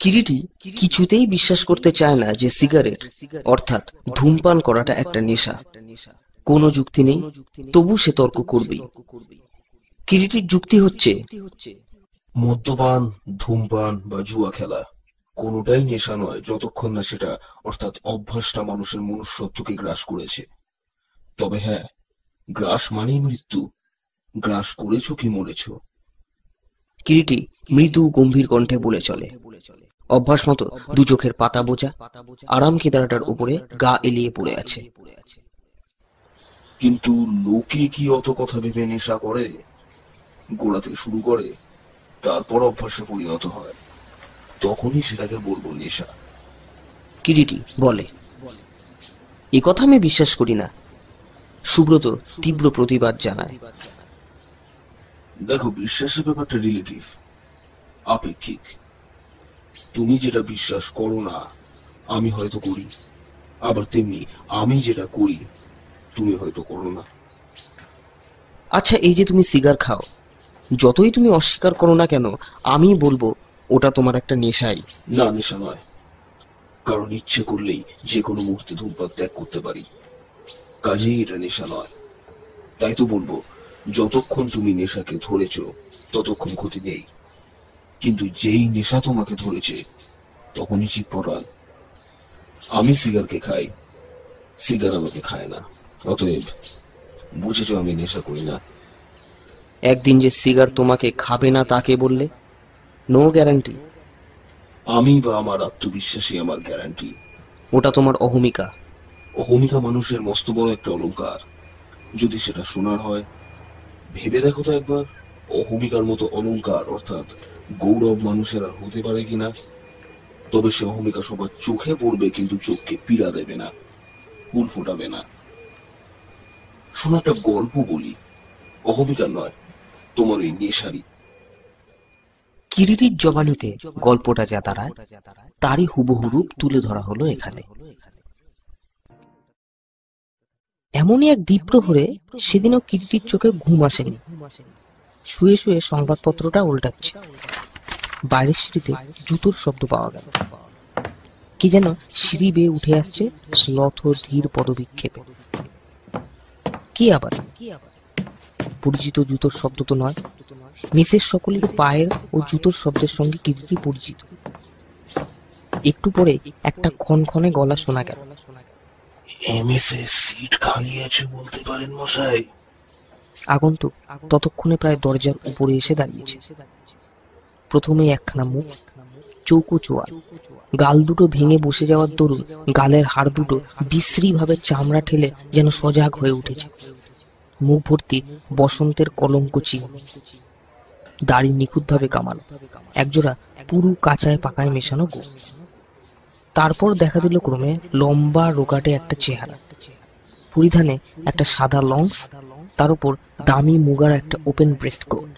কিরিটি কিছুতেই বিশ্বাস করতে চায় না যে সিগারেট অর্থাৎ ধূমপান করাটা একটা নেশা। কোনো যুক্তি নেই, তবু সে তর্ক করবেই। কিরিটির যুক্তি হচ্ছে, মদ্যপান, ধূমপান বা জুয়া খেলা কোনোটাই নেশা নয় যতক্ষণ না সেটা অর্থাৎ অভ্যাসটা মানুষের মনুষ্যত্বকে গ্রাস করেছে। তবে হ্যাঁ, গ্রাস মানেই মৃত্যু। গ্রাস করেছো কি মরেছ। কিরিটি মৃদু গম্ভীর কণ্ঠে বলে চলে, অভ্যাস মতো দু চোখের পাতা বোঝা আরাম কেদারাটার উপরে গা এলিয়ে পড়ে আছে। কিন্তু লোকে কি অত কথা ভেবে নেশা করে? গোড়া থেকে শুরু করে, তারপর অভ্যাসে পরিণত হয়, তখনই সেটাকে বলবো নেশা। কিরিটি বলে, এ কথা আমি বিশ্বাস করি না। সুব্রত তীব্র প্রতিবাদ জানায়, দেখো, বিশ্বাসের ব্যাপারটা রিলেটিভ, আপেক্ষিক। তুমি যেটা বিশ্বাস করো না আমি হয়তো করি, আবার তেমনি আমি যেটা করি তুমি হয়তো করো না। আচ্ছা, এই যে তুমি সিগার খাও, যতই তুমি অস্বীকার করো না কেন, আমি বলবো ওটা তোমার একটা নেশাই। না, নেশা নয়, কারণ ইচ্ছে করলেই যে কোনো মুহূর্তে ধূমপান ত্যাগ করতে পারি, কাজেই এটা নেশা নয়। তাই তো বলবো, যতক্ষণ তুমি নেশাকে ধরেছ ততক্ষণ ক্ষতি নেই, কিন্তু যেই নেশা তোমাকে ধরেছে তখনই চিৎপটাল। আমি সিগারকে খাই, সিগার আমাকে খায় না। অতএব বুঝেছ, আমি নেশা করি না। একদিন যে সিগার তোমাকে খাবে না তাকে বললে, নো গ্যারান্টি। আমি বা আমার আত্মবিশ্বাসী আমার গ্যারান্টি। ওটা তোমার অহমিকা। অহমিকা মানুষের মস্ত বড় একটা অলংকার, যদি সেটা সোনার হয়। ভেবে দেখো তো একবার, অহমিকার মতো অলংকার অর্থাৎ গৌরব মানুষের আর হতে পারে কিনা। তবে সে অহমিকা সবার চোখে পড়বে, কিন্তু চোখকে পীড়া দেবে না, ফুল ফোটাবে না। শোনো, একটা গল্প বলি, অহমিকার নয়, তোমার এই নেশারি। কিরিটির জবানিতে গল্পটা যা দাঁড়ায় তারই হুবহু রূপ তুলে ধরা হলো এখানে। এমনই এক দ্বীপ্রহরে সেদিনও কিরিটির চোখে ঘুম আসেনি। শুয়ে শুয়ে সংবাদপত্রটা উল্টাচ্ছে। বাইরের সিঁড়িতে জুতোর শব্দ পাওয়া গেল। কি যেন সিঁড়ি বেয়ে উঠে আসছে শ্লথ ধীর পদবিক্ষেপে। কি আবার? পরিচিত জুতোর শব্দ তো নয়। মেসের সকলের পায়ের ও জুতোর শব্দের সঙ্গে কিরিটি পরিচিত। একটু পরে একটা ক্ষণক্ষণে গলা শোনা গেল, এমএসএ সিট খালি আছে বলতে পারেন মশাই। আগন্তুক ততক্ষণে প্রায় দরজার উপরে এসে দাঁড়িয়েছে। প্রথমে একখানা মুখ, চৌকো চোয়াল, গাল দুটো ভেঙে বসে যাওয়ার দরুন গালের হাড় দুটো বিশ্রী ভাবে চামড়া ঠেলে যেন সজাগ হয়ে উঠেছে। মুখ ভর্তি বসন্তের কলঙ্ক চিহ্ন। দাড়ি নিখুঁত ভাবে কামানো, একজোড়া পুরু কাঁচায় পাকায় মেশানো গোঁফ। তারপর দেখা দিল ক্রমে লম্বা রোগাটে একটা চেহারা, পরিধানে একটা সাদা লংস, তার উপর দামি মুগার একটা ওপেন ব্রেস্ট কোট,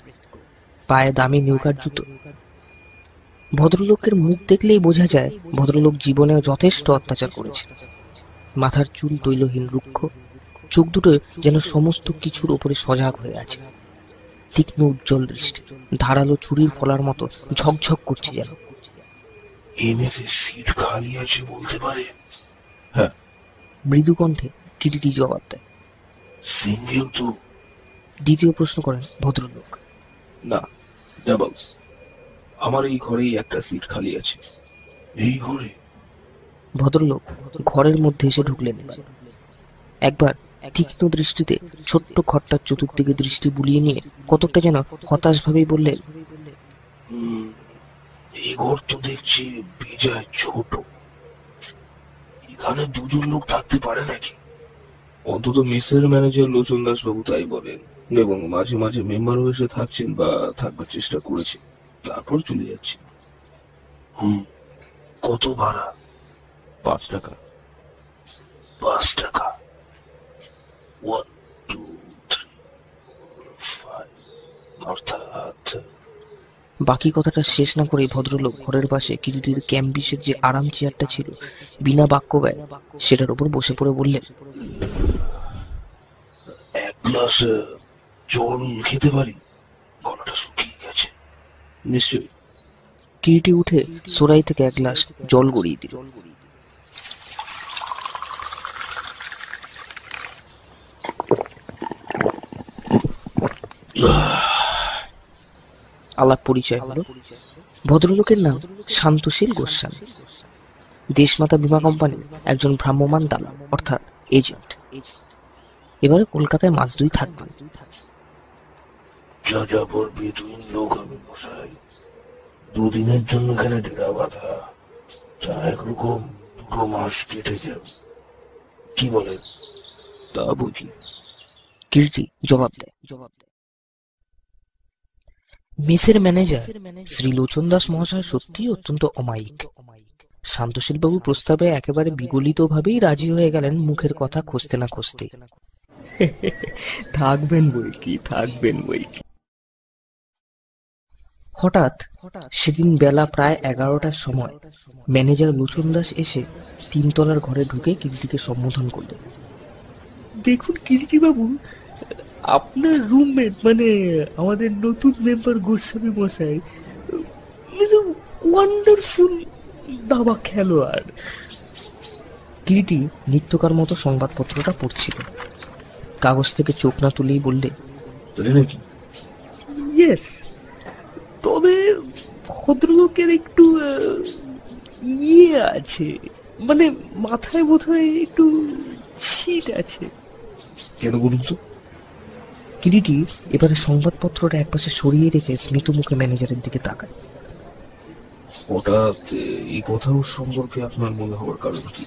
পায়ে দামি নিউকার জুতো। ভদ্রলোকের মুখ দেখলেই বোঝা যায় ভদ্রলোক জীবনে যথেষ্ট অত্যাচার করেছে। মাথার চুল তৈলহীন রুক্ষ, চোখ দুটো যেন সমস্ত কিছুর ওপরে সজাগ হয়ে আছে। তীক্ষ্ণ উজ্জ্বল দৃষ্টি, ধারালো ছুরির ফলার মতো ঝকঝক করছে যেন। এমএসএ সিট খালি আছে বলতে পারে? হ্যাঁ, মৃদু কণ্ঠে কিরিটি জবাব দেয়। সিঙ্গেল তো? দ্বিতীয় প্রশ্ন করেন ভদ্রলোক। না, ডাবলস। আমার এই ঘরেই একটা সিট খালি আছে। এই ঘরে? ভদ্রলোক ঘরের মধ্যে এসে ঢুকলেন। একবার তীক্ষ্ণ দৃষ্টিতে ছোট্ট ঘরটার চতুর্দিকে দৃষ্টি বুলিয়ে নিয়ে কতকটা যেন হতাশ ভাবেই বললেন, এই ঘর তো দেখছি বেজায় ছোট। এখানে দুজন লোক থাকতে পারে নাকি? অন্তত মেসের ম্যানেজার লোচন দাস বাবু তাই বলেন, এবং মাঝে মাঝে মেম্বারও এসে থাকছেন বা থাকবার চেষ্টা করেছে, তারপর চলে যাচ্ছে। কত ভাড়া? 5 টাকা। 5 টাকা? 1 2 3 4 5, অর্থাৎ। বাকি কথাটা শেষ না করে ভদ্রলোক ঘরের পাশে কিরিটির ক্যাম্বিসের যে আরাম চেয়ারটা ছিল, বিনা বাক্য ব্যয় সেটার উপর বসে পড়ে বললেন, এক গ্লাস জল খেতে পারি? গলাটা শুকিয়ে গেছে। নিশ্চয়ই। কিরিটি উঠে সোরাই থেকে এক গ্লাস জল গড়িয়ে দিল। আলাপ পরিচয় হলো। ভদ্রলোকের নাম শান্তশীল গোস্বামী, দেশমাতা বীমা কোম্পানির একজন ভ্রাম্যমাণ দালাল অর্থাৎ এজেন্ট। এবারে কলকাতায় মাস 2 থাকবেন। যা যা বলবি তুই লোক আমি মশাই, 2 দিনের জন্য এখানে ডেরা বাঁধা, যা একরকম 2 মাস কেটে যাবে। কি বলে? তা বুঝি। কিরিটি জবাব দেয়। মেসের ম্যানেজার শ্রী লোচন দাস মহাশয় সত্যিই অত্যন্ত অমায়িক। শান্তশীল বাবু প্রস্তাবে একেবারে বিগলিত ভাবেই রাজি হয়ে গেলেন, মুখের কথা খসতে না খসতে। থাকবেন বই কি, থাকবেন বই কি। হঠাৎ সেদিন বেলা প্রায় 11টার সময় ম্যানেজার লোচন দাস এসে 3 তলার ঘরে ঢুকে কিরিটিকে সম্বোধন করলেন। দেখুন কিরিটি বাবু, আপনার রুমমেট মানে আমাদের নতুন মেম্বার গোস্বামী মশাই ওয়ান্ডারফুল দাবা খেলোয়াড়। কিরিটি নিত্যকার মতো সংবাদপত্রটা পড়ছিল। কাগজ থেকে চোখ না তুলেই বললে, তাই নাকি? ইয়েস, তবে ভদ্রলোকের একটু ইয়ে আছে, মানে মাথায় বোধহয় একটু ছিট আছে। কেন বলুন তো? কিরিটি এবারে সংবাদপত্রটা একপাশে সরিয়ে রেখে স্মিত মুখে ম্যানেজারের দিকে তাকায়। হঠাৎ এই কথা ওর সম্পর্কে আপনার মনে হওয়ার কারণ কি?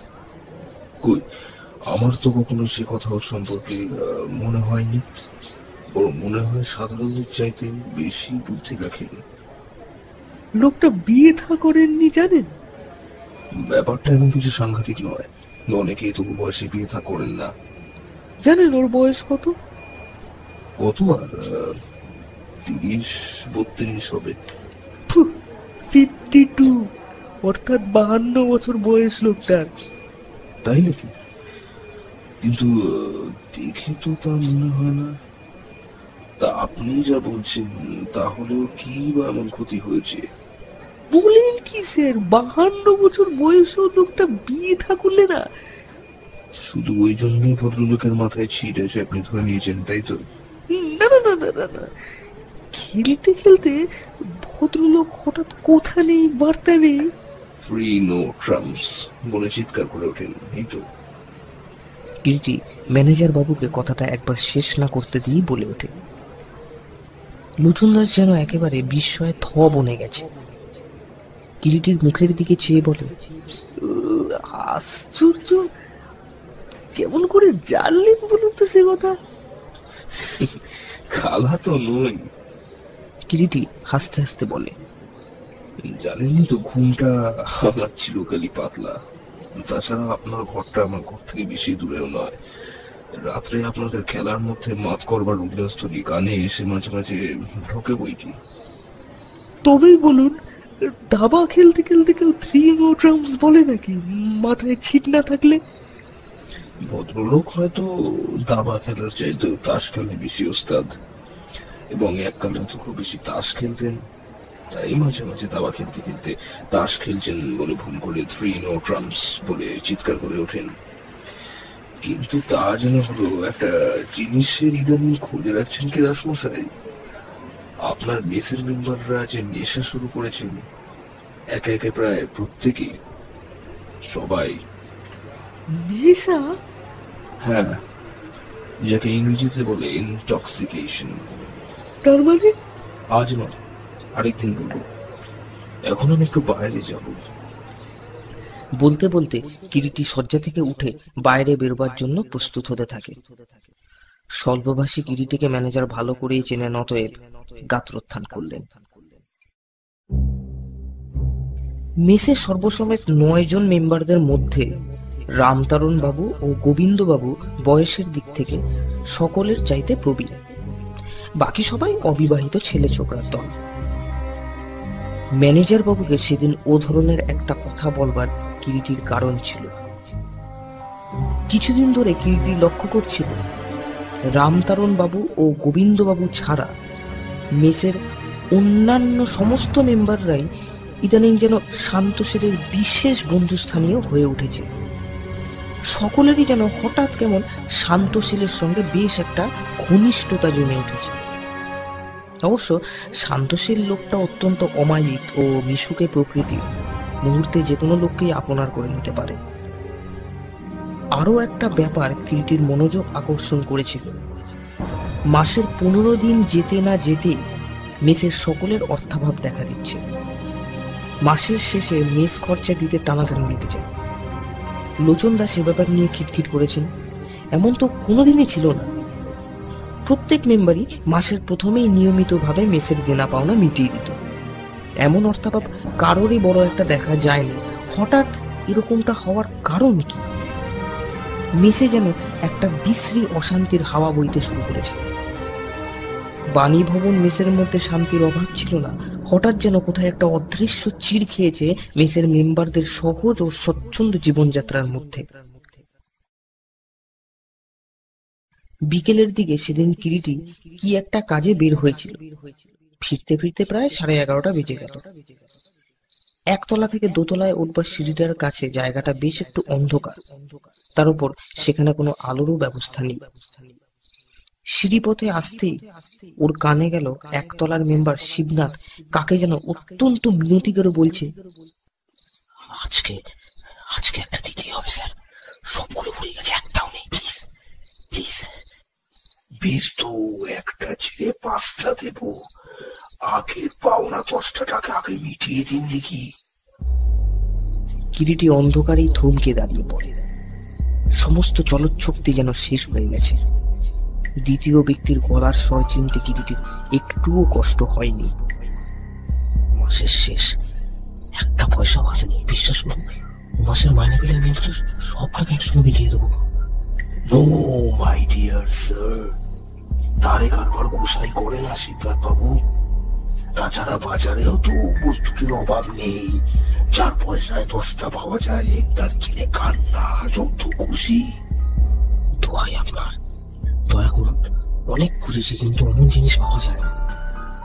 কই, আমার তো কখনো সে কথা ওর সম্পর্কে মনে হয়নি। ওর মনে হয় সাধারণের চাইতে বেশি বুদ্ধি রাখেন। লোকটা বিয়ে থা করেননি জানেন? ব্যাপারটা এমন কিছু সাংঘাতিক নয়। অনেকেই তবু বয়সে বিয়ে থা করেন না। জানেন ওর বয়স কত? কত আর 30-32 হবে। 52, অর্থাৎ 52 বছর বয়স লোকটার। তাই নাকি? কিন্তু দেখে তো তা মনে হয় না। তা আপনি যা বলছেন তাহলেও কি বা এমন ক্ষতি হয়েছে? বলেন কি স্যার, 52 বছর বয়সেও লোকটা বিয়ে থা করলে না? শুধু ওই জন্যই ভদ্রলোকের মাথায় ছিট আছে আপনি ধরে নিয়েছেন, তাই তো? না না না না না না, খেলতে খেলতে ভদ্রলোক হঠাৎ কথা নেই বার্তা নেই, ফ্রি নো ট্রাম্পস বলে চিৎকার করে ওঠেন, এই তো? কিরিটি ম্যানেজার বাবুকে কথাটা একবার শেষ না করতে দিয়েই বলে ওঠে। লোচন দাস যেন একেবারে বিস্ময়ে থ বনে গেছে। কিরিটির মুখের দিকে চেয়ে বলে, আশ্চর্য, কেমন করে জানলেন বলুন তো সে কথা? খালা তো নই। কিরিটি হাসতে হাসতে বলে, জানেনই তো ঘুমটা আমার চিরকালই পাতলা। তাছাড়া আপনার ঘরটা আমার ঘর থেকে বেশি দূরেও নয়। রাত্রে আপনাদের খেলার মধ্যে মাত করবার উল্লাসধ্বনি কানে এসে মাঝে মাঝে ঢোকে বইটি। তবেই বলুন, দাবা খেলতে খেলতে কেউ 3 নো ট্রাম্পস বলে নাকি মাথায় ছিট না থাকলে? ভদ্রলোক হয়তো দাবা খেলার চাইতেও তাস খেলে বেশি ওস্তাদ, এবং এককালে তো খুব বেশি তাস খেলতেন। তাই মাঝে মাঝে দাবা খেলতে খেলতে তাস খেলছেন বলে ভুল করে 3 নো ট্রাম্পস বলে চিৎকার করে ওঠেন। কিন্তু তা যেন হলো একটা জিনিসের ইদানিং খুঁজে রাখছেন কি দাসমশাই? আপনার মেসের মেম্বাররা যে নেশা শুরু করেছেন, একে একে প্রায় প্রত্যেকেই, সবাই। নেশা? হ্যাঁ, যাকে ইংরেজিতে বলে ইনটক্সিকেশন। তার মানে? আজ নয়, আরেকদিন বলবো। এখন আমি একটু বাইরে যাব। বলতে বলতে কিরিটি শয্যা থেকে উঠে বাইরে বেরোবার জন্য প্রস্তুত হতে থাকে। স্বল্পভাষী কিরিটিকে ম্যানেজার ভালো করেই চেনেন, অতএব গাত্রোত্থান করলেন। মেসের সর্বসমেত 9 জন মেম্বারদের মধ্যে রামতারণ বাবু ও গোবিন্দ বাবু বয়সের দিক থেকে সকলের চাইতে প্রবীণ। বাকি সবাই অবিবাহিত ছেলে ছোকরার দল। ম্যানেজার বাবুকে সেদিন ও ধরনের একটা কথা বলবার কিরিটির কারণ ছিল। কিছুদিন ধরে কিরিটি লক্ষ্য করছিল রামতারণ বাবু ও গোবিন্দ বাবু ছাড়া মেসের অন্যান্য সমস্ত মেম্বাররাই ইদানিং যেন শান্তশীলের বিশেষ বন্ধুস্থানীয় হয়ে উঠেছে। সকলেরই যেন হঠাৎ কেমন শান্তশীলের সঙ্গে বেশ একটা ঘনিষ্ঠতা জমে উঠেছে। অবশ্য শান্তশীল লোকটা অত্যন্ত অমায়িক ও মিশুকে প্রকৃতির, মুহূর্তে যে কোনো লোককেই আপনার করে নিতে পারে। আরো একটা ব্যাপার কিরিটির মনোযোগ আকর্ষণ করেছিল। মাসের 15 দিন যেতে না যেতে মেসের সকলের অর্থাভাব দেখা দিচ্ছে। মাসের শেষে মেস খরচা দিতে টানাটানি দিতে চায়। লোচনদা সে ব্যাপার নিয়ে খিটখিট করেছেন। এমন তো কোনোদিনই ছিল না। প্রত্যেক মেম্বারই মাসের প্রথমেই নিয়মিতভাবে মেসের দেনা পাওনা মিটিয়ে দিত। এমন অর্থাভাব কারোরই বড় একটা দেখা যায়নি। হঠাৎ এরকমটা হওয়ার কারণ কি? মেসে যেন একটা বিশ্রী অশান্তির হাওয়া বইতে শুরু করেছে। বাণী ভবন মেসের মধ্যে শান্তির অভাব ছিল না। হঠাৎ যেন কোথায় একটা অদৃশ্য চিড় খেয়েছে মেসের মেম্বারদের সহজ ও স্বচ্ছন্দ জীবনযাত্রার মধ্যে। বিকেলের দিকে সেদিন কিরিটি কি একটা কাজে বের হয়েছিল। ফিরতে ফিরতে প্রায় 11:30 বেজে গেল। একতলা থেকে দোতলায় উঠবার সিঁড়িটার কাছে জায়গাটা বেশ একটু অন্ধকার, তার উপর সেখানে কোনো আলোরও ব্যবস্থা নেই। সিঁড়িপথে আসতেই ওর কানে গেল একতলার মেম্বার শিবনাথ কাকে যেন অত্যন্ত মিনতি করে বলছে, আজকে আজকে একটা দিতেই হবে স্যার, সবগুলো পড়ে গেছে, একটাও নেই, প্লিজ প্লিজ। বেশ তো, একটা ছেড়ে 5টা দেব। আগের পাওনা 10টা টাকা আগে মিটিয়ে দিন দেখি। কিরিটি অন্ধকারেই থমকে দাঁড়িয়ে পড়ে। সমস্ত চলচ্ছক্তি যেন শেষ হয়ে গেছে। দ্বিতীয় ব্যক্তির গলার স্বর চিনতে কিরিটির একটুও কষ্ট হয়নি। মাসের শেষ, একটা পয়সা বাঁচেনি, বিশ্বাস করুন। মাসের মাইনে পেলে আমি সব টাকা একসঙ্গে মিলিয়ে দেবো। নো মাই ডিয়ার স্যার, তারে কারবার গোসাই করে না শিবনাথ বাবু। তাছাড়া বাজারেও তো বস্তুটির অভাব নেই। 4 পয়সায় 10টা পাওয়া যায়, তার কিনে খান না, যত খুশি। দোয়াই আপনার, দয়া করুন। অনেক খুঁজেছি কিন্তু অমন জিনিস পাওয়া যায় না।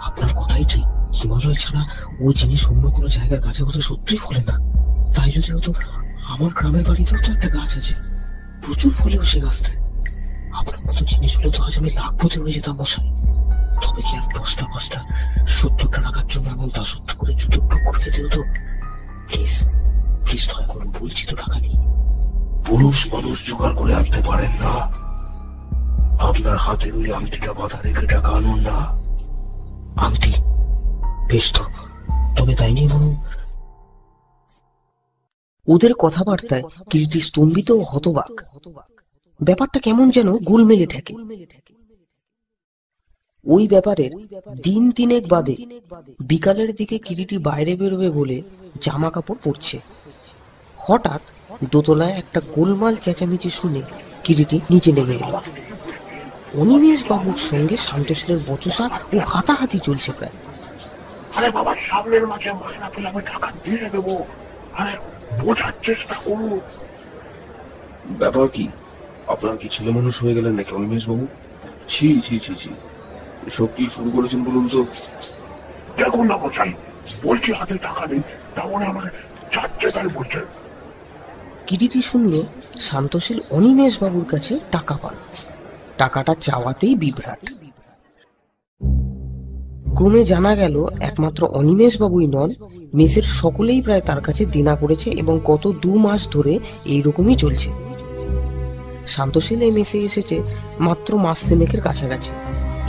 আপনার কথাই ঠিক, হিমালয় ছাড়া ওই জিনিস অন্য কোনো জায়গার গাছে হতে সত্যিই ফলে না। তাই যদি হতো, আমার গ্রামের বাড়িতেও তো একটা গাছ আছে, প্রচুর ফলেও সে গাছটায়। আপনার মতো জিনিস হলে তো আজ আমি লাখপতি হয়ে যেতাম মশাই। তবে কি আর 10টা 70টা টাকার জন্য এমন দাসত্ব করে জুতোর টুকর খেতে হতো? প্লিজ প্লিজ দয়া করুন, বলছি তো টাকা নেই। পুরুষ মানুষ জোগাড় করে আনতে পারেন না? আপনার হাতের ওই আংটিটা বাধা রেখে টাকা আনুন না। আংটি? বেশ তো, তবে তাই নিয়ে বলুন। ওদের কথাবার্তায় কিরিটি স্তম্ভিত ও হতবাক। ব্যাপারটা কেমন যেন গোলমেলে ঠেকে। ওই ব্যাপারের দিন 3 বাদে বিকালের দিকে কিরিটি বাইরে বেরোবে বলে জামা কাপড় পরছে। হঠাৎ দোতলায় একটা গোলমাল চেঁচামেচি শুনে কিরিটি নিচে নেমে এল। অনিমেষ বাবুর সঙ্গে শান্তশীলের বচসা ও হাতাহাতি চলছে প্রায়। আরে বাবা, সামনের মাঝে মায়না পেলে আমি টাকা দিয়ে দেবো, আরে বোঝার চেষ্টা করুন। ব্যাপার কি? আপনার কি ছেলে মানুষ হয়ে গেলেন নাকি অনিমেষ বাবু? ছি ছি ছি ছি, এসব কি শুরু করেছেন বলুন তো? দেখুন না মশাই, বলছি হাতে টাকা নেই, তেমন আমাকে চাচ্ছে তাই বলছে। কিরিটি শুনল শান্তশীল অনিমেষ বাবুর কাছে টাকা পান। টাকাটা চাওয়াতেই বিভ্রাট। ক্রমে জানা গেল একমাত্র অনিমেষ বাবুই নন, মেসের সকলেই প্রায় তার কাছে দেনা করেছে এবং গত 2 মাস ধরে এইরকমই চলছে। শান্তশীল এই মেসে এসেছে মাত্র মাস 3 কাছাকাছি।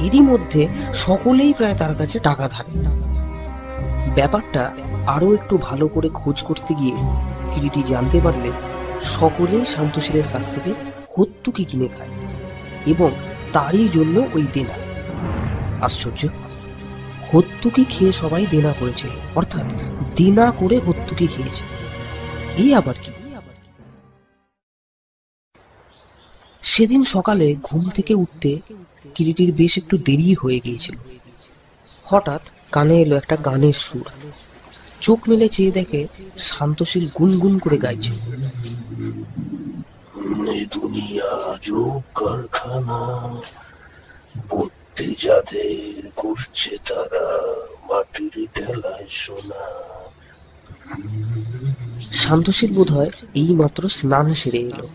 এরই মধ্যে সকলেই প্রায় তার কাছে টাকা ধারে। ব্যাপারটা আরো একটু ভালো করে খোঁজ করতে গিয়ে কিরিটি জানতে পারলে সকলেই শান্তশীলের কাছ থেকে হত্যুকি কিনে খায় এবং তারই জন্য ওই দেনা। আশ্চর্য, হত্যুকি খেয়ে সবাই দেনা করেছে, অর্থাৎ দেনা করে হত্যুকি খেয়েছে। এই আবার কি? সেদিন সকালে ঘুম থেকে উঠতে কিরিটির বেশ একটু দেরি হয়ে গিয়েছিল। হঠাৎ কানে এলো একটা গানের সুর। চোখ মেলে চেয়ে দেখে শান্তশীল গুনগুন করে গাইছে, দুনিয়া যোগ কারখানা, বুদ্ধি যাদের করছে তারা মাটির ঢেলায় সোনা, শান্তশীল বোধ হয় এই মাত্র স্নান সেরে এলো।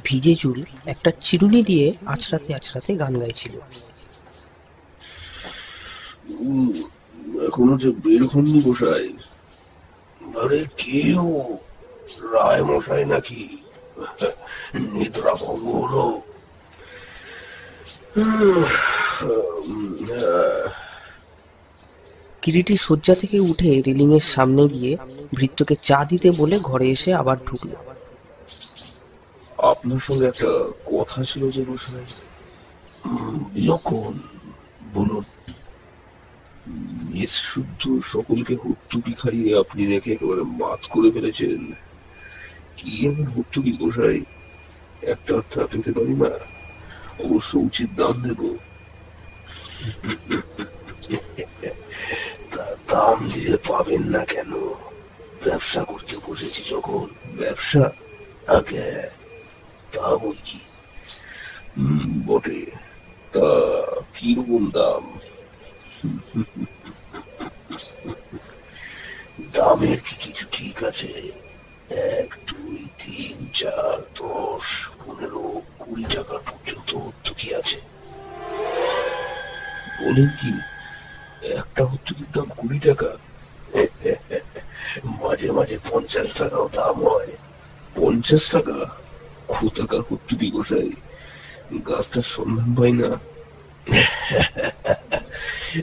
ভিজে চুল একটা চিরুনি দিয়ে আছড়াতে আছড়াতে গান গাইছিল। এখনো যে বের হননি গোসাই? আরে কেউ রায় মশাই নাকি? নিদ্রা ভঙ্গ হলো? কিরিটি শয্যা থেকে উঠে রেলিং এর সামনে গিয়ে ভৃত্যকে চা দিতে বলে ঘরে এসে আবার ঢুকল। আপনার সঙ্গে একটা কথা ছিল যে গোসাই। বিলক্ষণ, বলুন। মেস শুদ্ধ সকলকে হর্তুকি খাইয়ে আপনি নাকি একেবারে মাত করে ফেলেছেন। কি এমন হর্তুকি গোসাই? একটা অর্থ পেতে পারি না? অবশ্য উচিত দাম দেব। দাম দিলে পাবেন না কেন? ব্যবসা করতে বসেছি যখন। ব্যবসা আগে তা বই কি বটে। তা কিরকম দাম? দামের কি কিছু ঠিক আছে? 1, 2, 3, 4, 10, 15, 20 টাকা পর্যন্ত হর্তুকি আছে। বলেন কি? একটা হর্তুকির দাম 20 টাকা? মাঝে মাঝে 50 টাকাও দাম হয়। 50 টাকা? কোথাকার হর্তুকি গোসাই? গাছটার সন্ধান পাই না।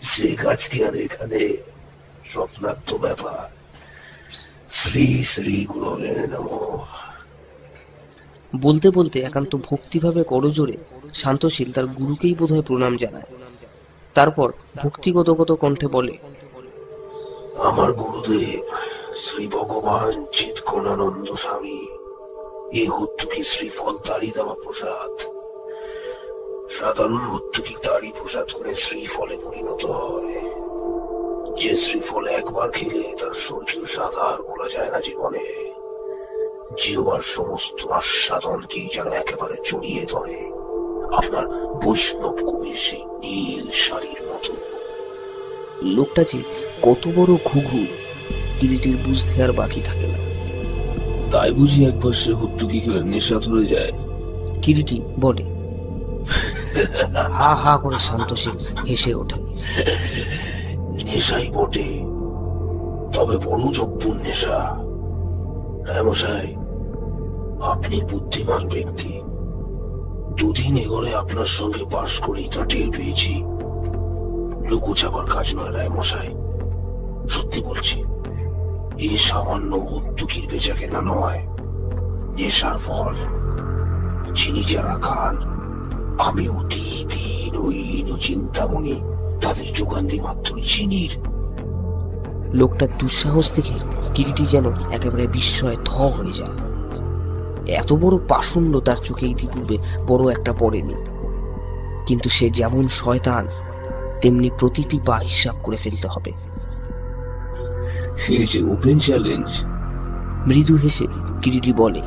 সে গাছ কি আর এখানে? স্বপ্নাত্ম ব্যাপার। শ্রী শ্রী গুরুবে নমঃ। বলতে বলতে একান্ত ভক্তিভাবে করজোরে শান্তশীল তার গুরুকেই বোধহয় প্রণাম জানায়। তারপর ভক্তিগতগত কণ্ঠে বলে, আমার গুরুদেব শ্রী ভগবান চিৎকণানন্দ স্বামী, এই হর্তুকি শ্রীফল তারই দেওয়া প্রসাদ। সাধারণ হর্তুকি তারই প্রসাদ করে শ্রীফলে পরিণত হয়। যে শ্রীফল একবার খেলে তার স্বর্গীয় স্বাদ আর বলা যায় না জীবনে। জিহ্বার সমস্ত আস্বাদনকেই যেন একেবারে জড়িয়ে ধরে আপনার বৈষ্ণব কবির সেই নীল শাড়ির মতো। লোকটা যে কত বড় ঘুঘু কিরিটির বুঝতে আর বাকি থাকে না। তাই বুঝি একবার সে হর্তুকি খেলে নেশা ধরে যায়? কিরিটি বলে। হা হা করে শান্তশীল হেসে ওঠে। নেশাই বটে, তবে বড় জব্বুর নেশা। রায়মশাই, আপনি বুদ্ধিমান ব্যক্তি। 2 দিন এগোরে আপনার সঙ্গে বাস করেই তা টের পেয়েছি। লুকোচাবার কাজ নয় রায়মশাই, সত্যি বলছি। এই সামান্য হর্তুকির বেচা কেনা নয়, নেশার ফল। চিনি যারা খান, আমি অতি দীন চিন্তামণি তাদের যোগান দিই মাত্র চিনির। লোকটার দুঃসাহস দেখে কিরিটি যেন একেবারে বিস্ময়ে থ হয়ে যায়। এত বড় পাষণ্ড তার চোখে ইতিপূর্বে বড় একটা পড়েনি। কিন্তু সে যেমন শয়তান, তেমনি প্রতিটি পা হিসাব করে ফেলতে হবে। এই যে ওপেন চ্যালেঞ্জ। মৃদু হেসে কিরিটি বলে,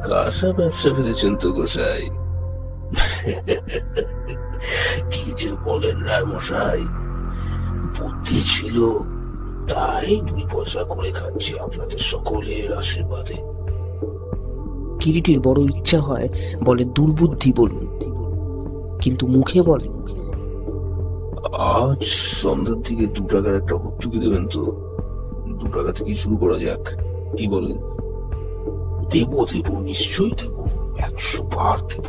কাঁসা ব্যবসা ফেলেছেন তো গোসাই? কি যে বলেন রায়মশাই, বুদ্ধি ছিল তাই 2 পয়সা করে খাচ্ছি আপনাদের সকলের আশীর্বাদে। কিরিটির বড় ইচ্ছা হয় বলে দুর্বুদ্ধি বলুন, কিন্তু মুখে বলে, আজ সন্ধ্যার দিকে 2 টাকার একটা হর্তুকি দেবেন তো? 2 টাকা থেকে শুরু করা যাক, কি বলেন? দেব দেব, নিশ্চয়ই দেব, 100 বার দেব।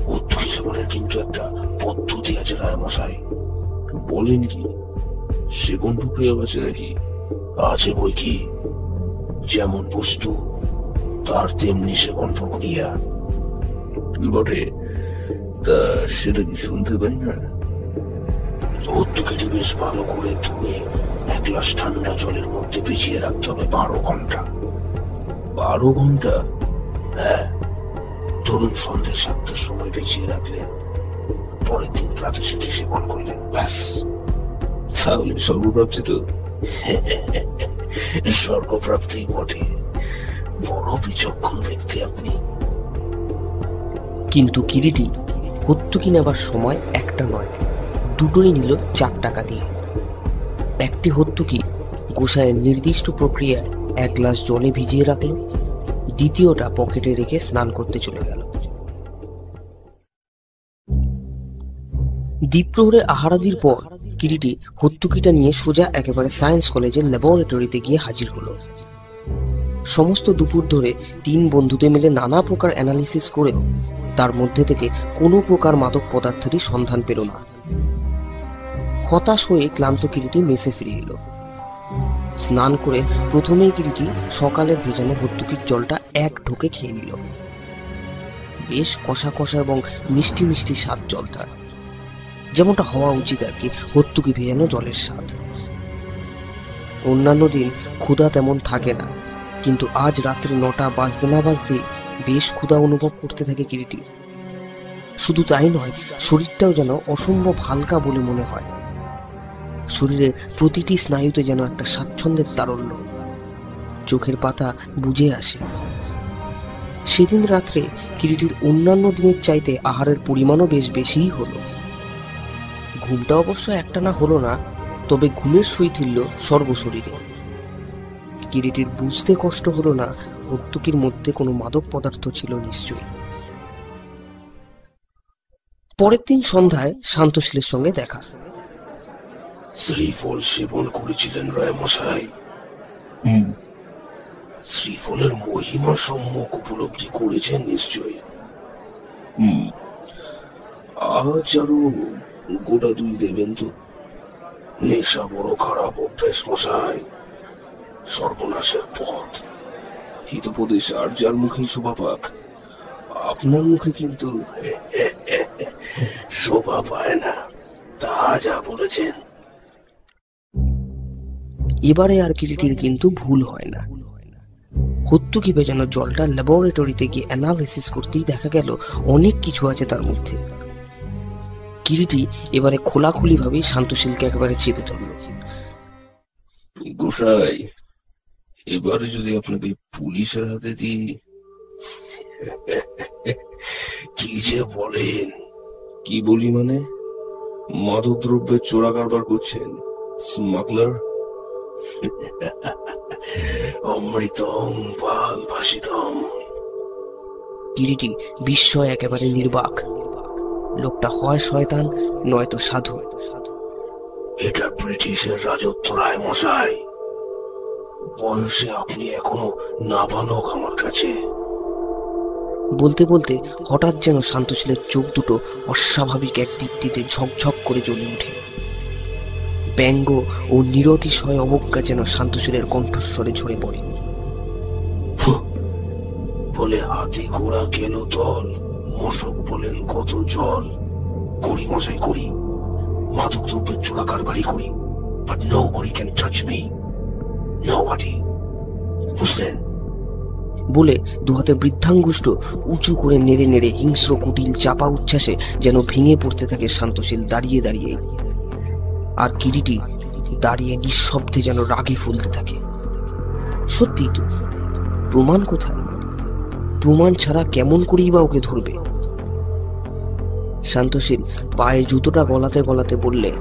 হর্তুকি সেবনের কিন্তু একটা পদ্ধতি আছে রায়মশাই। বলেন কি? সেবন প্রক্রিয়া আছে নাকি? আছে বই কি। যেমন বস্তু তার তেমনি সেবন প্রক্রিয়া বটে। তা সেটা কি শুনতে পাই না? হর্তুকিটি বেশ ভালো করে ধুয়ে 1 গ্লাস ঠান্ডা জলের মধ্যে ভিজিয়ে রাখতে হবে 12 ঘন্টা। 12 ঘন্টা? হ্যাঁ, ধরুন সন্ধ্যে 7টার সময় ভিজিয়ে রাখলেন, পরের দিন রাতে সেটি সেবন করলেন, ব্যাস। তাহলে স্বর্গপ্রাপ্তি তো? স্বর্গপ্রাপ্তি বটে। বড় বিচক্ষণ ব্যক্তি আপনি। কিন্তু কিরিটি হর্তুকি নেবার সময় একটা নয়, দুটোই নিল 4 টাকা দিয়ে। একটি হর্তুকি গোসাইয়ের নির্দিষ্ট প্রক্রিয়ায় এক গ্লাস জলে ভিজিয়ে রাখল, দ্বিতীয়টা পকেটে রেখে স্নান করতে চলে গেল। দ্বীপ্রহরে আহারাদির পর কিরিটি হত্যুকিটা নিয়ে সোজা একেবারে সায়েন্স কলেজের ল্যাবরেটরিতে গিয়ে হাজির হলো। সমস্ত দুপুর ধরে 3 বন্ধুতে মিলে নানা প্রকার অ্যানালিসিস করেও তার মধ্যে থেকে কোনো প্রকার মাদক পদার্থেরই সন্ধান পেল না। হতাশ হয়ে ক্লান্ত কিরিটি মেসে ফিরে এলো। স্নান করে প্রথমেই কিরিটি সকালের ভেজানো হত্যুকির জলটা এক ঢোকে খেয়ে নিল। বেশ কষা কষা এবং মিষ্টি মিষ্টি স্বাদ জলটা, যেমনটা হওয়া উচিত আর কি হত্যুকি ভেজানো জলের স্বাদ। অন্যান্য দিন ক্ষুধা তেমন থাকে না, কিন্তু আজ রাত্রে 9টা বাজতে না বাজতে বেশ ক্ষুধা অনুভব করতে থাকে কিরিটি। শুধু তাই নয়, শরীরটাও যেন অসম্ভব হালকা বলে মনে হয়। শরীরের প্রতিটি স্নায়ুতে যেন একটা স্বাচ্ছন্দ্যের তারল্য, চোখের পাতা বুজে আসে। সেদিন রাত্রে কিরিটির অন্যান্য দিনের চাইতে আহারের পরিমাণও বেশ বেশিই হলো। ঘুমটা অবশ্য একটানা হলো না, তবে ঘুমের শৈথিল্য সর্বশরীরে। কিরিটির বুঝতে কষ্ট হলো না হত্যুকির মধ্যে কোনো মাদক পদার্থ ছিল নিশ্চয়ই। পরের দিন সন্ধ্যায় শান্তশীলের সঙ্গে দেখা। শ্রীফল সেবন করেছিলেন রায়মশাই। শ্রীফলের মহিমা সম্যক উপলব্ধি করেছেন নিশ্চয়ই। আজ আরো গোটা 2 দেবেন তো? নেশা বড় খারাপ অভ্যাস মশাই, সর্বনাশের পথ। হিতোপদেশ আর যার মুখে শোভা পাক, আপনার মুখে কিন্তু শোভা পায় না, তা যা বলেছেন। এবারে আর কিরিটির কিন্তু ভুল হয় না। হত্যুকি ভেজানো জলটা ল্যাবরেটরিতে গিয়ে অ্যানালিসিস করতেই দেখা গেল অনেক কিছু আছে তার মধ্যে। কিরিটি এবারে খোলাখুলি ভাবে শান্তশীলকে একেবারে চেপে ধরল। গোসাই, এবারে যদি আপনাকে পুলিশের হাতে দিই। কি যে বলেন? কি বলি মানে? মাদক দ্রব্যের চোরা কারবার করছেন, স্মাগলার। অমৃতম পাল ভাসিতম। কিরিটি বিস্ময় একেবারে নির্বাক। লোকটা হয় শয়তান নয়তো সাধু। এটা ব্রিটিশের রাজত্ব রায়মশাই। বয়সে আপনি এখনো নাবালক আমার কাছে। বলতে বলতে হঠাৎ যেন শান্তশীলের চোখ দুটো অস্বাভাবিক এক দীপ্তিতে ঝকঝক করে জ্বলে ওঠে। ব্যঙ্গ ও নিরতিশয় অবজ্ঞা যেন শান্তশীলের কণ্ঠস্বরে ঝরে পড়ে। বলে হাতি ঘোড়া গেল দল, মশক বলেন কত জল। করি মশাই করি, মাদক দ্রব্যের চোরা কারবারি করি, but nobody can touch me, nobody। বুঝলেন? বলে দুহাতে বৃদ্ধাঙ্গুষ্ঠ উঁচু করে নেড়ে নেড়ে হিংস্র কুটিল চাপা উচ্ছ্বাসে যেন ভেঙে পড়তে থাকে শান্তশীল দাঁড়িয়ে দাঁড়িয়ে। আর কিরিটি দাঁড়িয়ে নিঃশব্দে যেন রাগে ফুলতে থাকে। সত্যি তো, প্রমাণ কোথায়? প্রমাণ ছাড়া কেমন করেই বা ওকে ধরবে? শান্তশীল পায়ে জুতোটা গলাতে গলাতে বললে,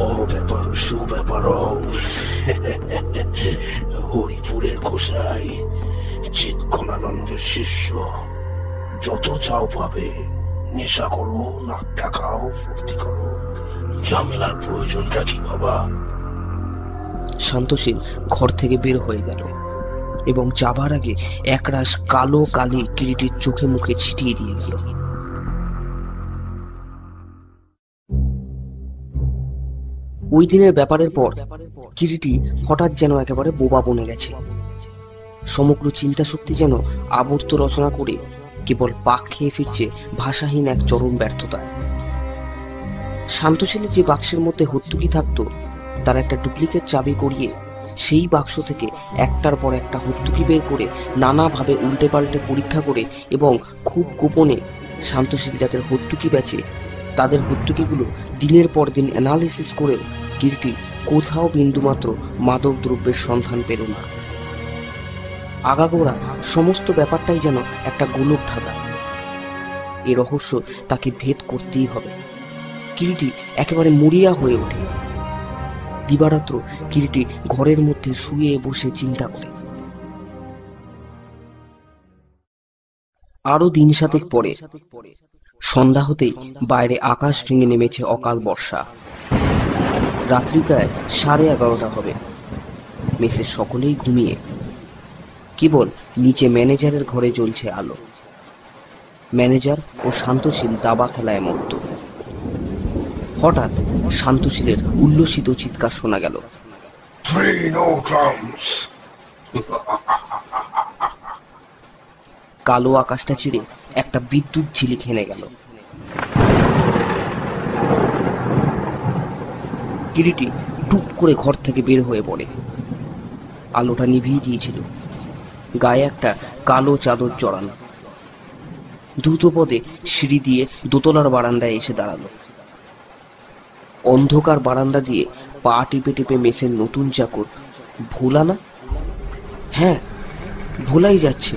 অব্যাপার সুব্যাপার হরিপুরের গোসাই, চিৎকণানন্দের শিষ্য। যত চাও পাবে, নেশা করো, নাকটা খাও, ফুর্তি করো, ঝামেলার প্রয়োজনটা কি বাবা? শান্তশীল ঘর থেকে বের হয়ে গেল এবং যাবার আগে একরাশ কালো কালি কিরিটির চোখে মুখে ছিটিয়ে দিয়ে গেল। ওই দিনের ব্যাপারের পর কিরিটি হঠাৎ যেন একেবারে বোবা বনে গেছে। সমগ্র চিন্তা শক্তি যেন আবর্ত রচনা করে কেবল পাক খেয়ে ফিরছে ভাষাহীন এক চরম ব্যর্থতায়। শান্তশীলের যে বাক্সের মধ্যে হত্যুকি থাকতো, তার একটা ডুপ্লিকেট চাবি করিয়ে সেই বাক্স থেকে একটার পর একটা হত্যুকি বের করে নানাভাবে উল্টে পাল্টে পরীক্ষা করে এবং খুব গোপনে শান্তশীল যাদের হত্যুকি বেচে তাদের হত্যুকিগুলো দিনের পর দিন অ্যানালিসিস করেও কিরিটি কোথাও বিন্দুমাত্র মাদক দ্রব্যের সন্ধান পেল না। আগাগোড়া সমস্ত ব্যাপারটাই যেন একটা গোলক ধাঁধা। এ রহস্য তাকে ভেদ করতেই হবে। কিরিটি একেবারে মরিয়া হয়ে ওঠে। দিবারাত্র কিরিটি ঘরের মধ্যে শুয়ে বসে চিন্তা করে। আরো দিন সাতেক পরে সন্ধ্যা হতেই বাইরে আকাশ ভেঙে নেমেছে অকাল বর্ষা। রাত্রি প্রায় 11:30 হবে। মেসের সকলেই ঘুমিয়ে, কেবল নিচে ম্যানেজারের ঘরে জ্বলছে আলো। ম্যানেজার ও শান্তশীল দাবা খেলায় মত্ত। হঠাৎ শান্তশীলের উল্লসিত চিৎকার শোনা গেল। কালো আকাশটা চিরে একটা বিদ্যুৎ ঝিলিক হেনে গেল। কিরিটি টুপ করে ঘর থেকে বের হয়ে পড়ে। আলোটা নিভিয়ে দিয়েছিল, গায়ে একটা কালো চাদর জড়ানো। দ্রুত পদে সিঁড়ি দিয়ে দোতলার বারান্দায় এসে দাঁড়ালো। অন্ধকার বারান্দা দিয়ে পা টিপে টিপে মেসের নতুন চাকর ভোলা, না হ্যাঁ ভোলাই যাচ্ছে।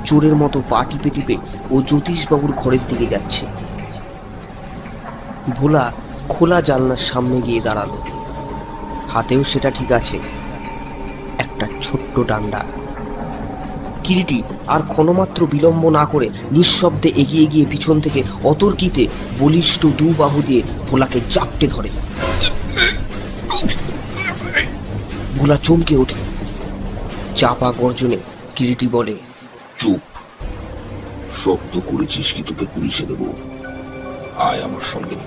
চোরের মতো পা টিপে টিপে ও জ্যোতিষবাবুর ঘরের দিকে যাচ্ছে। ভোলা খোলা জানলার সামনে গিয়ে দাঁড়ালো। হাতেও সেটা ঠিক আছে, একটা ছোট্ট ডান্ডা। কিরিটি আর ক্ষণমাত্র বিলম্ব না করে নিঃশব্দে এগিয়ে গিয়ে পিছন থেকে অতর্কিতে বলিষ্ঠ দু বাহু দিয়ে ভোলাকে চাপটে ধরে। ভোলা চমকে ওঠে। চাপা গর্জনে কিরিটি বলে, চুপ। শক্ত করেছিস কি তোকে পুলিশে দেবো? আয় আমার সঙ্গে।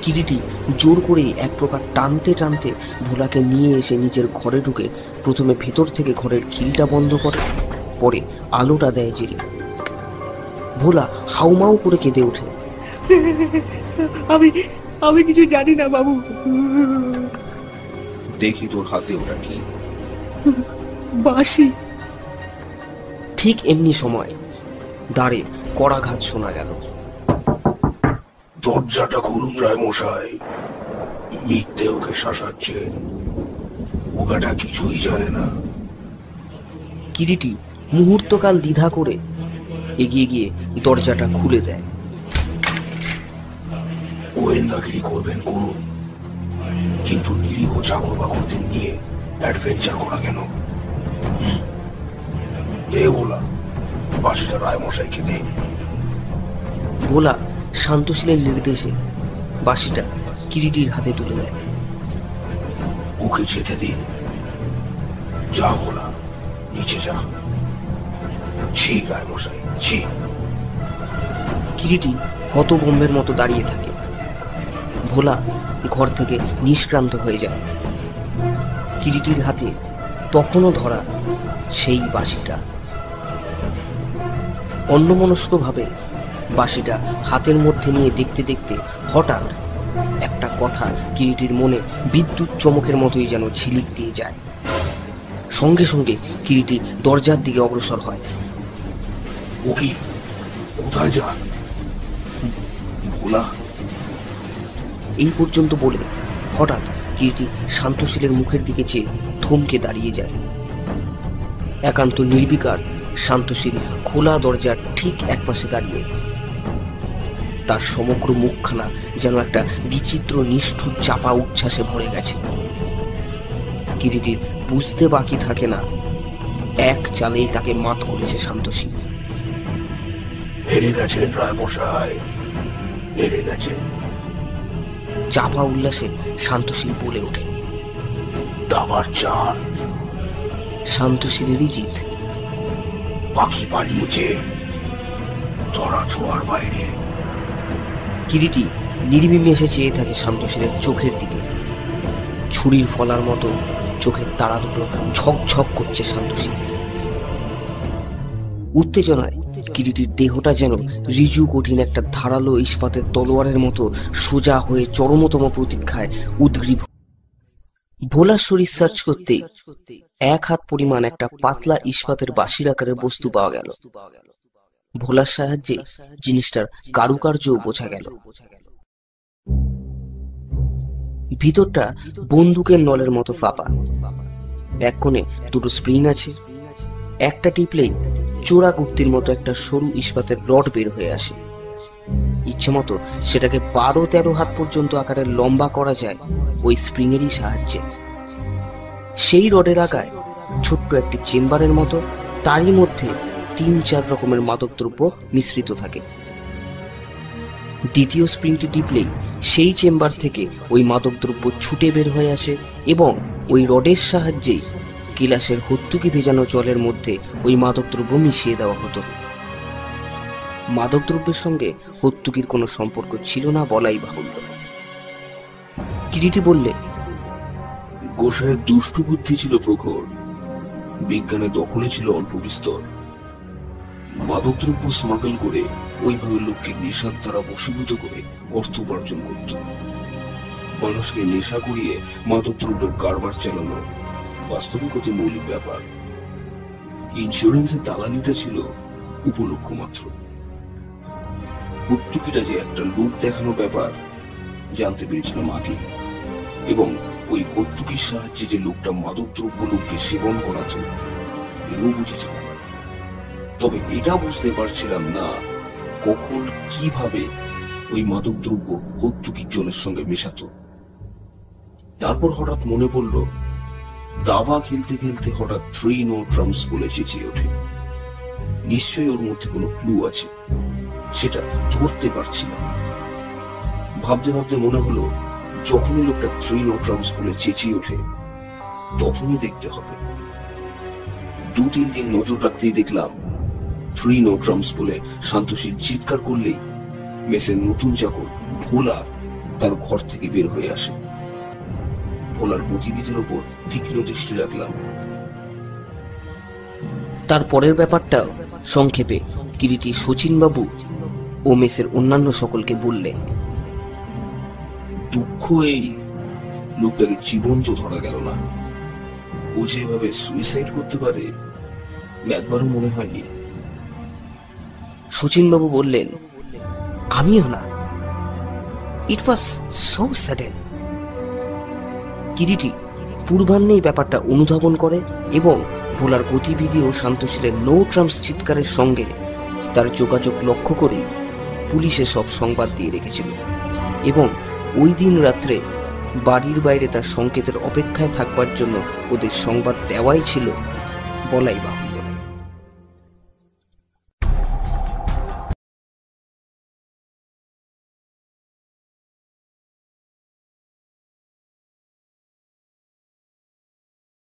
কিরিটি জোর করে এক প্রকার টানতে টানতে ভোলাকে নিয়ে এসে নিজের ঘরে ঢুকে প্রথমে ভেতর থেকে ঘরের খিলটা বন্ধ করে, পরে আলোটা দেয় জেলে। ভোলা হাউমাউ করে কেঁদে ওঠে। আমি আমি কিছু জানি না বাবু। দেখি তোর হাতে ওটা কি। বাসি। ঠিক এমনি সময় দাঁড়ে কড়াঘাত শোনা গেল। দরজাটা খুলুন রায় মশাই, মিথ্যে ওকে শাসাচ্ছে, ওটা কিছুই জানে না। কিরিটি মুহূর্তকাল দ্বিধা করে এগিয়ে গিয়ে দরজাটা খুলে দেয়। গোয়েন্দাগিরি করবেন করুন, কিন্তু নিরীহ চাকর বাকরদের নিয়ে অ্যাডভেঞ্চার করা কেন? এ বলা বাসিটা রায় মশাইকে দে। ভোলা শান্তশীলের নির্দেশে বাঁশিটা কিরিটির হাতে তুলে দেয়। ওকে যেতে দিন। যা বলা, নিচে যা। ছি রায় মশাই, ছি। কিরিটি হতভম্বের মতো দাঁড়িয়ে থাকে। ভোলা ঘর থেকে নিষ্ক্রান্ত হয়ে যায়। কিরিটির হাতে তখনও ধরা সেই বাঁশিটা। অন্যমনস্কভাবে বাঁশিটা হাতের মধ্যে নিয়ে দেখতে দেখতে হঠাৎ একটা কথা কিরিটির মনে বিদ্যুৎ চমকের মতোই যেন ঝিলিক দিয়ে যায়। সঙ্গে সঙ্গে কিরিটি দরজার দিকে অগ্রসর হয়। ও কি? কোথায় যা? ভোলা, এই পর্যন্ত বলে হঠাৎ কিরিটি শান্তশীলের মুখের দিকে চেয়ে থমকে দাঁড়িয়ে যায়। একান্ত নির্বিকার শান্তশীল খোলা দরজার ঠিক একপাশে দাঁড়িয়ে। তার সমগ্র মুখখানা যেন একটা বিচিত্র নিষ্ঠুর চাপা উচ্ছ্বাসে ভরে গেছে। কিরিটির বুঝতে বাকি থাকে না, এক চালেই তাকে মাত করেছে শান্তশীল। হেরে গেছেন রায় মশাই, হেরে গেছেন। চাপা উল্লাসে শান্তশীল বলে ওঠে, দাবার চাল। শান্তশীলেরই জিত। পাখি পালিয়েছে, ধরা ছোঁয়ার বাইরে। কিরিটি নির্বিমেষে চেয়ে থাকে শান্তশীলের চোখের দিকে। ছুরির ফলার মতো চোখের তারা দুটো ঝকঝক করছে শান্তশীল। উত্তেজনায় কিরিটির দেহটা যেন ঋজু কঠিন একটা ধারালো ইস্পাতের তলোয়ারের মতো সোজা হয়ে চরমতম প্রতীক্ষায় উদ্গ্রীব। ভোলার শরীর সার্চ করতেই এক হাত পরিমাণ একটা পাতলা ইস্পাতের বাঁশির আকারের বস্তু পাওয়া গেল। ভোলার সাহায্যে জিনিসটার কারুকার্য বোঝা গেল। ভিতরটা বন্দুকের নলের মতো ফাঁপা। এক কোণে দুটো স্প্রিং আছে। একটা টিপলেই চোরা গুপ্তির মতো একটা সরু ইস্পাতের রড বের হয়ে আসে। ইচ্ছে মতো সেটাকে 12-13 হাত পর্যন্ত আকারে লম্বা করা যায় ওই স্প্রিং এরই সাহায্যে। সেই রডের আগায় ছোট্ট একটি চেম্বারের মতো, তারই মধ্যে 3-4 রকমের মাদকদ্রব্য মিশ্রিত থাকে। দ্বিতীয় স্প্রিংটি টিপলেই সেই চেম্বার থেকে ওই মাদকদ্রব্য ছুটে বের হয়ে আসে এবং ওই রডের সাহায্যেই গিলাসের হত্তুকি ভেজানো জলের মধ্যে ওই মাদকদ্রব্য মিশিয়ে দেওয়া হতো। মাদকদ্রব্যের সঙ্গে হত্তুকির কোনো সম্পর্ক ছিল না বলাই বাহুল্য। কিরিটি বললে, গোসাইয়ের দুষ্টু বুদ্ধি ছিল প্রখর, বিজ্ঞানের দখলে ছিল অল্প বিস্তর। মাদকদ্রব্য স্মাগল করে ওইভাবে লোককে নেশার দ্বারা বশীভূত করে অর্থ উপার্জন করত। মানুষকে নেশা করিয়ে মাদকদ্রব্যের কারবার চালানো বাস্তবিক অতি মৌলিক ব্যাপার। ইন্স্যুরেন্সের দালালিটা ছিল উপলক্ষ মাত্র। হত্তুকিটা যে একটা লোক দেখানো ব্যাপার জানতে পেরেছিলাম আগে, এবং ওই হত্তুকির সাহায্যে যে লোকটা মাদকদ্রব্য লোককে সেবন করাতো এও বুঝেছিলাম। তবে এটা বুঝতে পারছিলাম না কখন কিভাবে ওই মাদকদ্রব্য হত্তুকির জলের সঙ্গে মেশাতো। তারপর হঠাৎ মনে পড়ল, দাবা খেলতে খেলতে হঠাৎ 3 no trumps বলে চেঁচিয়ে ওঠে। নিশ্চয়ই ওর মধ্যে কোনো ক্লু আছে, সেটা ধরতে পারছি না। ভাবতে ভাবতে মনে হলো, যখনই লোকটা 3 no trumps বলে চেঁচিয়ে ওঠে তখনই দেখতে হবে। 2-3 দিন নজর রাখতেই দেখলাম 3 no trumps বলে শান্তশীল চিৎকার করলেই মেসের নতুন চাকর ভোলা তার ঘর থেকে বের হয়ে আসে। ভোলার গতিবিধির ওপর তীক্ষ্ণ দৃষ্টি রাখলাম। তার পরের ব্যাপারটা সংক্ষেপে কিরিটি শচীনবাবু ও মেসের অন্যান্য সকলকে বললে। দুঃখ এই, লোকটাকে জীবন্ত ধরা গেল না। ও যেভাবে সুইসাইড করতে পারে একবারও মনে হয়নি। শচীনবাবু বললেন, আমিও না। ইট ওয়াজ সো সাডেন। কিরিটি পূর্বাহ্নেই ব্যাপারটা অনুধাবন করে এবং ভোলার গতিবিধি ও শান্তশীলের নো ট্রাম্পস চিৎকারের সঙ্গে তার যোগাযোগ লক্ষ্য করে পুলিশে সব সংবাদ দিয়ে রেখেছিল এবং ওই দিন রাত্রে বাড়ির বাইরে তার সংকেতের অপেক্ষায় থাকবার জন্য ওদের সংবাদ দেওয়াই ছিল বলাই বাহুল্য।